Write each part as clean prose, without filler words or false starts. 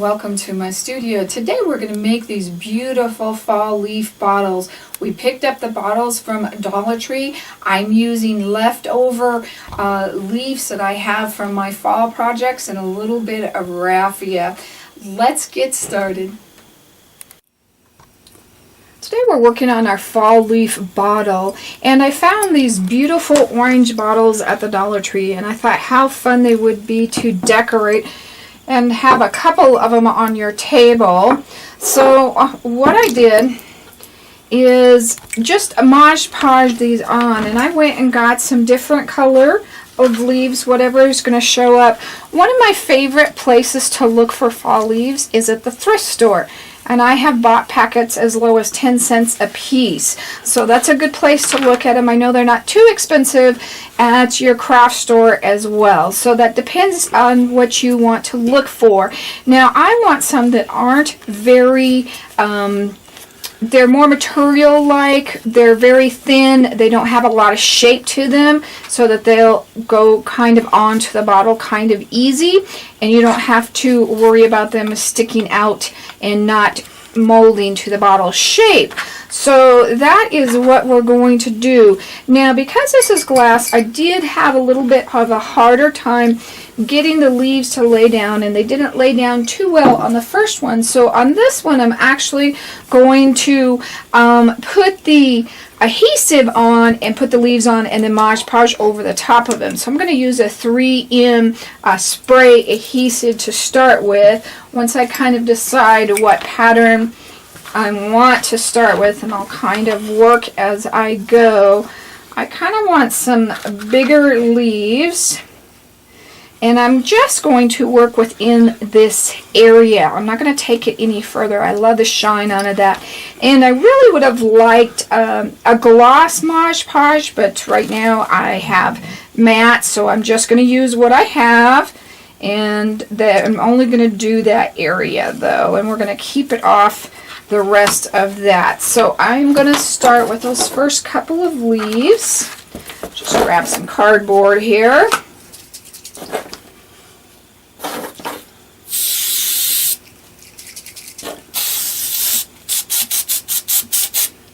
welcome to my studio. Today we're going to make these beautiful fall leaf bottles. We picked up the bottles from Dollar Tree. I'm using leftover leaves that I have from my fall projects and a little bit of raffia. Let's get started. Today we're working on our fall leaf bottle, and I found these beautiful orange bottles at the Dollar Tree, and I thought how fun they would be to decorate and have a couple of them on your table. So what I did is just Mod Podge these on, and I went and got some different color of leaves, whatever is going to show up. One of my favorite places to look for fall leaves is at the thrift store, and I have bought packets as low as 10 cents a piece, so that's a good place to look at them. I know they're not too expensive at your craft store as well, so that depends on what you want to look for. Now I want some that aren't very they're more material-like, they're very thin, they don't have a lot of shape to them, so that they'll go kind of onto the bottle kind of easy, and you don't have to worry about them sticking out and not molding to the bottle shape. So that is what we're going to do. Now, because this is glass, I did have a little bit of a harder time getting the leaves to lay down, and they didn't lay down too well on the first one. So on this one, I'm actually going to put the adhesive on and put the leaves on, and then Mod Podge over the top of them. So I'm going to use a 3M spray adhesive to start with, once I kind of decide what pattern I want to start with, and I'll kind of work as I go. I kind of want some bigger leaves, and I'm just going to work within this area. I'm not going to take it any further. I love the shine on of that. And I really would have liked a gloss Mod Podge, but right now I have matte, so I'm just going to use what I have. And that I'm only going to do that area though, and we're going to keep it off the rest of that. So I'm going to start with those first couple of leaves. Just grab some cardboard here.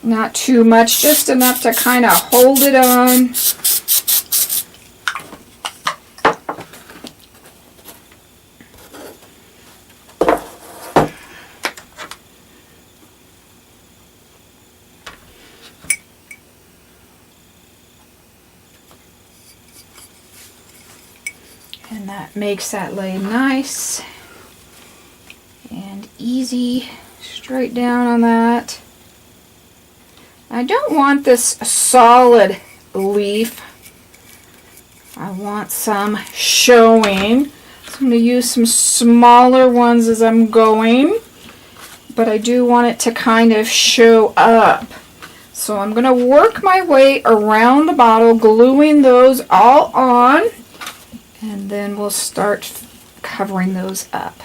Not too much, just enough to kind of hold it on. And that makes that lay nice and easy, straight down on that. I don't want this solid leaf. I want some showing. So I'm going to use some smaller ones as I'm going, but I do want it to kind of show up. So I'm going to work my way around the bottle, gluing those all on, and then we'll start covering those up.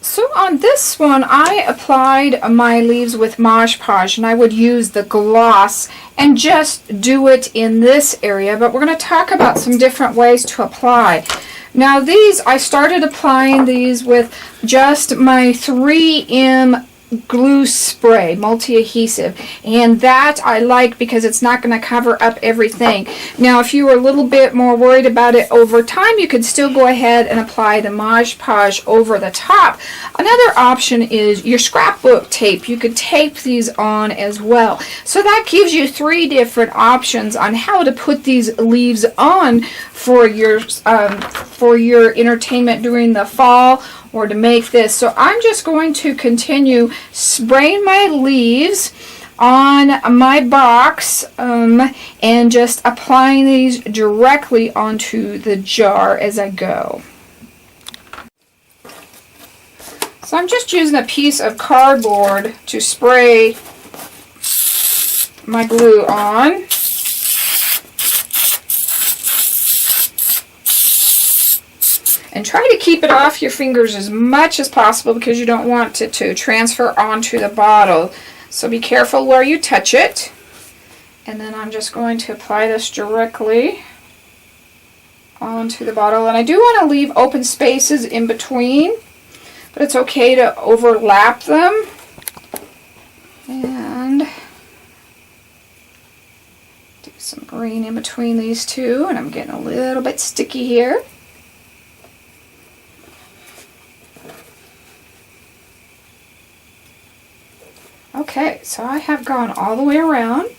So on this one, I applied my leaves with Mod Podge, and I would use the gloss and just do it in this area, but we're going to talk about some different ways to apply. Now these, I started applying these with just my 3M glue spray, multi-adhesive, and that I like because it's not going to cover up everything. Now if you were a little bit more worried about it over time, you could still go ahead and apply the Mod Podge over the top. Another option is your scrapbook tape. You could tape these on as well. So that gives you 3 different options on how to put these leaves on for your entertainment during the fall, or to make this. So I'm just going to continue spraying my leaves on my box and just applying these directly onto the jar as I go. So I'm just using a piece of cardboard to spray my glue on. And try to keep it off your fingers as much as possible because you don't want it to transfer onto the bottle. So be careful where you touch it. And then I'm just going to apply this directly onto the bottle. And I do want to leave open spaces in between, but it's okay to overlap them. And do some green in between these two, and I'm getting a little bit sticky here. Okay, so I have gone all the way around.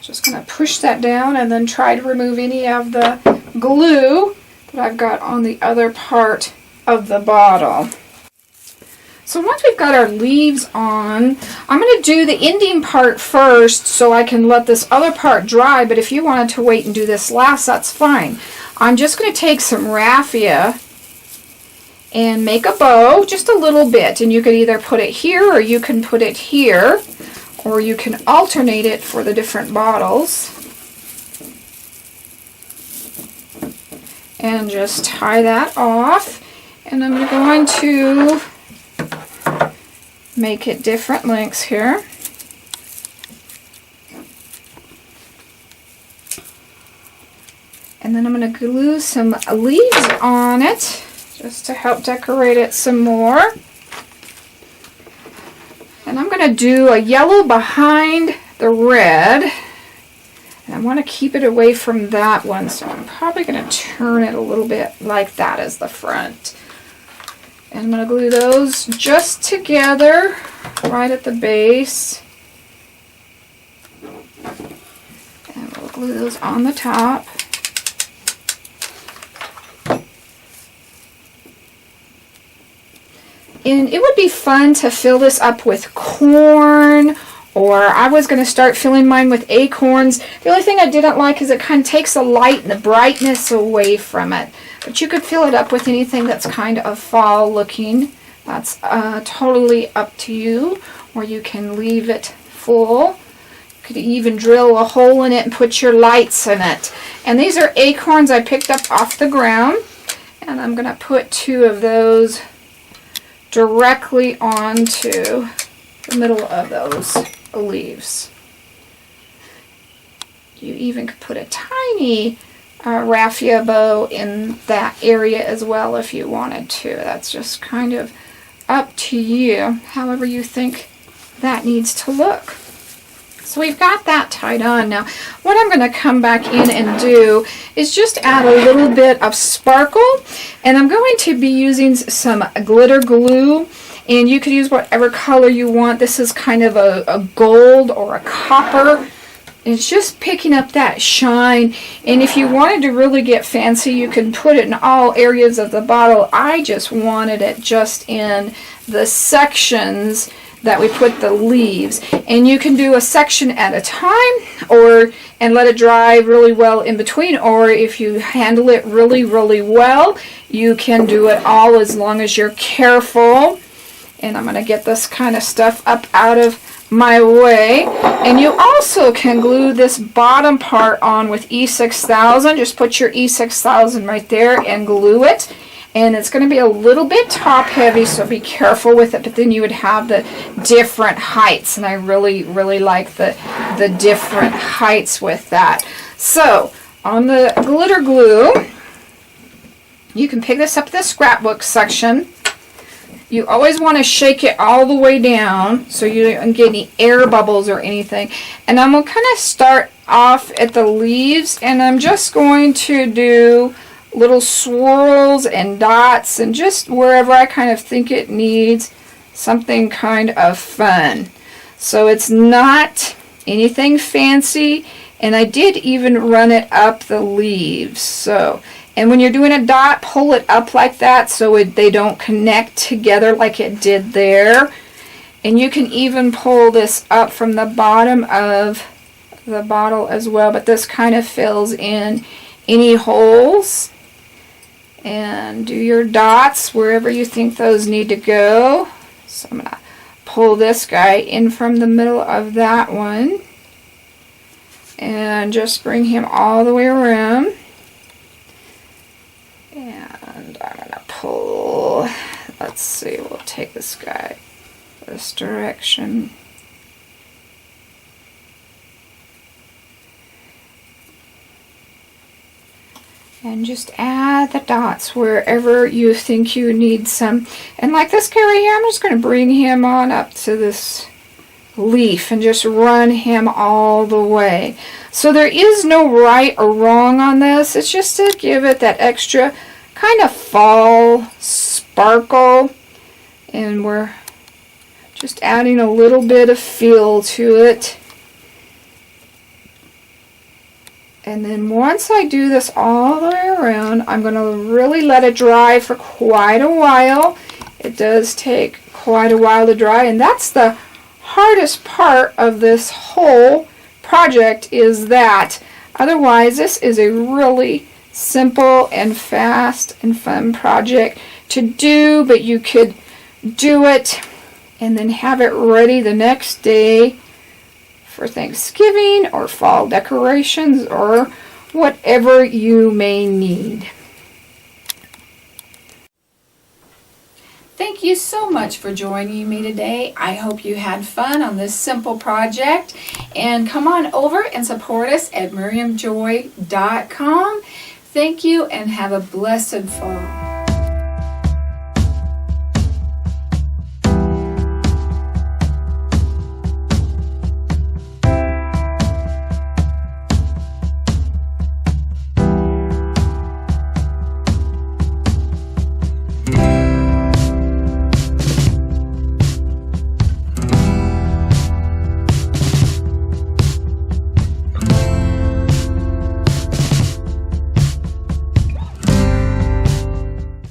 Just going to push that down and then try to remove any of the glue that I've got on the other part of the bottle. So once we've got our leaves on, I'm going to do the ending part first so I can let this other part dry, but if you wanted to wait and do this last, that's fine. I'm just going to take some raffia and make a bow, just a little bit, and you could either put it here or you can put it here, or you can alternate it for the different bottles. And just tie that off, and I'm going to make it different lengths here. And then I'm going to glue some leaves on it just to help decorate it some more. And I'm going to do a yellow behind the red. And I want to keep it away from that one, so I'm probably going to turn it a little bit like that as the front. And I'm going to glue those just together right at the base. And we'll glue those on the top. And it would be fun to fill this up with corn, or I was going to start filling mine with acorns. The only thing I didn't like is it kind of takes the light and the brightness away from it. But you could fill it up with anything that's kind of fall looking. That's totally up to you, or you can leave it full. You could even drill a hole in it and put your lights in it. And these are acorns I picked up off the ground, and I'm going to put 2 of those directly onto the middle of those leaves. You even could put a tiny raffia bow in that area as well if you wanted to. That's just kind of up to you, however you think that needs to look. So we've got that tied on. Now what I'm going to come back in and do is just add a little bit of sparkle, and I'm going to be using some glitter glue, and you could use whatever color you want. This is kind of a gold or a copper. It's just picking up that shine, and if you wanted to really get fancy, you can put it in all areas of the bottle. I just wanted it just in the sections that we put the leaves, and you can do a section at a time, and let it dry really well in between, or if you handle it really well, you can do it all as long as you're careful. And I'm going to get this kind of stuff up out of my way. And you also can glue this bottom part on with E6000. Just put your E6000 right there and glue it. And it's going to be a little bit top heavy, so be careful with it, but then you would have the different heights, and I really like the different heights with that. So on the glitter glue, you can pick this up in the scrapbook section. You always want to shake it all the way down so you don't get any air bubbles or anything. And I'm going to kind of start off at the leaves, and I'm just going to do little swirls and dots, and just wherever I kind of think it needs something kind of fun. So it's not anything fancy, and I did even run it up the leaves. So, and when you're doing a dot, pull it up like that so they don't connect together like it did there. And you can even pull this up from the bottom of the bottle as well, but this kind of fills in any holes. And do your dots wherever you think those need to go. So I'm going to pull this guy in from the middle of that one and just bring him all the way around. And I'm going to pull, let's see, we'll take this guy this direction. And just add the dots wherever you think you need some. And like this guy right here, I'm just going to bring him on up to this leaf and just run him all the way. So there is no right or wrong on this. It's just to give it that extra kind of fall sparkle. And we're just adding a little bit of feel to it. And then once I do this all the way around, I'm going to really let it dry for quite a while. It does take quite a while to dry, and that's the hardest part of this whole project, is that. Otherwise, this is a really simple and fast and fun project to do, but you could do it and then have it ready the next day for Thanksgiving or fall decorations or whatever you may need. Thank you so much for joining me today. I hope you had fun on this simple project. And come on over and support us at miriamjoy.com. Thank you and have a blessed fall.